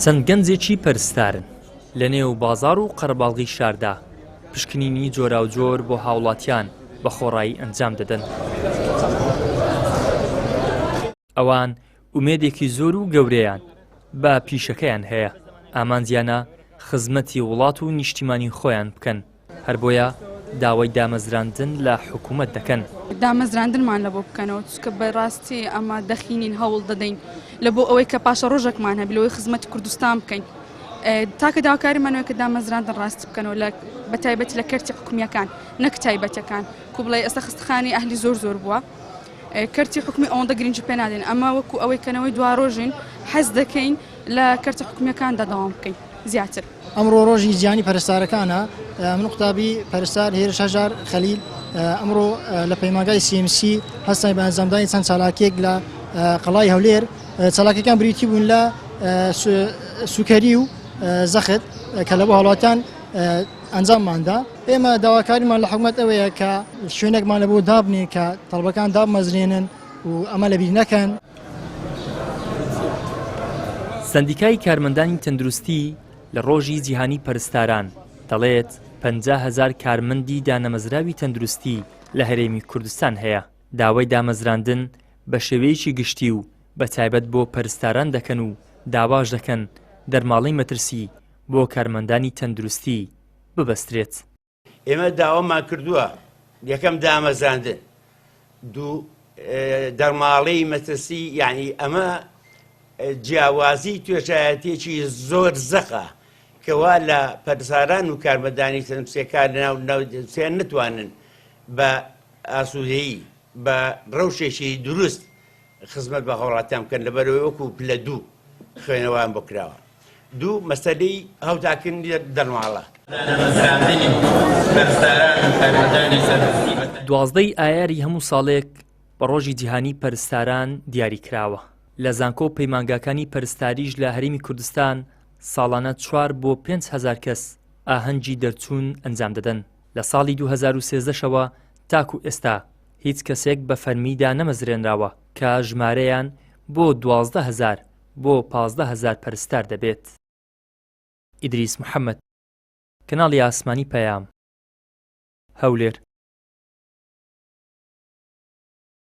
چەند گەنجێکی پەرستارن لە نێو بازاڕ و قەرەباڵغی شاردا پشکنینی جۆراوجۆر بۆ هاوڵاتیان بە خۆڕایی ئەنجام دەدەن. ئەوان ئومێدێکی زۆر و گەورەیان بە پیشەکەیان هەیە، ئامانجیانە خزمەتی وڵات و نیشتیمانی خۆیان بکەن، هەر بۆیە داوای دامەزراندن لە حکوومەت دەکەن. دامەزراندنمان لە بۆ بکەنەوە چکە بەڕاستی ئەمە دەخینین هەوڵ دەدەین لە بۆ ئەوەی کە پاشە ڕۆژێکمان هەبێت لەوەی خزمەتی کوردستان بکەین. تاکە داواکاریمانەوەی کە دامەزراندن ڕاستی بکەنەوە بە تایبەتی لە کەرتی حکومیەکان نەک تایبەتەکان کو بڵێ ئێستا خستخانی ئەهلی زۆر بووە کەرتی حکومی ئەوەندە گرنگی پێ نادێن، ئەمە وەکو ئەوەی کەنەوەی دوا ڕۆژین حەز دەکەین لە کەرتی حکومیەکاندا داوام بکەین زیاتر. ئەمڕۆ ڕۆژی گیانی پەرستارەکانە، من قوتابی پەرستار هێرش هەژار خەلیل ئەمڕۆ لە پەیمانگای CMC هەستانی بە ئەنجامدانی چەند چالاکێک لە قەڵای هەولێر. چالاکەکان بریتی بوون لە سوکەری و زەخت کە لە بۆ هاوڵاتیان ئەنجامماندا. ئێمە داواکاریمان لە حکوومەت ئەوەیە کە شوێنێکمان لە بۆ دابنێ کە تەڵبەکان دابمەزرێنن و ئەمە لەبیر نەکەن. سەندیکای کارمەندانی تەندروستی لە ڕۆژی جیهانی پەرستاران دەڵێت 50,000 کارمەندی دانەمەزراوی تەندروستی لە هەرێمی کوردستان هەیە. داوای دامەزراندن بە شێوەیەکی گشتی و بە تایبەت بۆ پەرستاران دەکەن و داواش دەکەن دەرماڵەی مەترسی بۆ کارمەندانی تەندروستی ببەسترێت. ئێمە داوامان کردووە یەکەم دامەزراندن، دوو دەرماڵەی مەترسی، یعنی ئەمە جیاوازی توێژایەتێکی زۆر زەقە کەوا لە پەرستاران و کارمەندانی تەندروستیەکان ناوسیان نتوانن بە ئاسوودەیی بە ڕەوشێکی دروست خزمەت بە هاوڵاتیان بکەن لەبەرەوەی وەکو پلە دوو خوێنەوەیان بۆ کراوە. دوو مەسەلەی هەڵداکردنی دەرماڵە. 12 ئایاری هەموو ساڵێک بە ڕۆژی جیهانی پەرستاران دیاری کراوە. لە زانکۆ پەیمانگاکانی پەرستاریش لە هەرێمی کوردستان ساڵانە 4 بۆ 5,000 کەس ئاهەنگی دەرچوون ئەنجام دەدەن. لە ساڵی 2013شەوە تاکو ئێستا هیچ کەسێک بە فەرمیدا نەمەزرێنراوە کە ژمارەیان بۆ 12,000 بۆ 15,000 پەرستار دەبێت. ئیدریس محەممەد، کەناڵی ئاسمانی پەیام، هەولێر.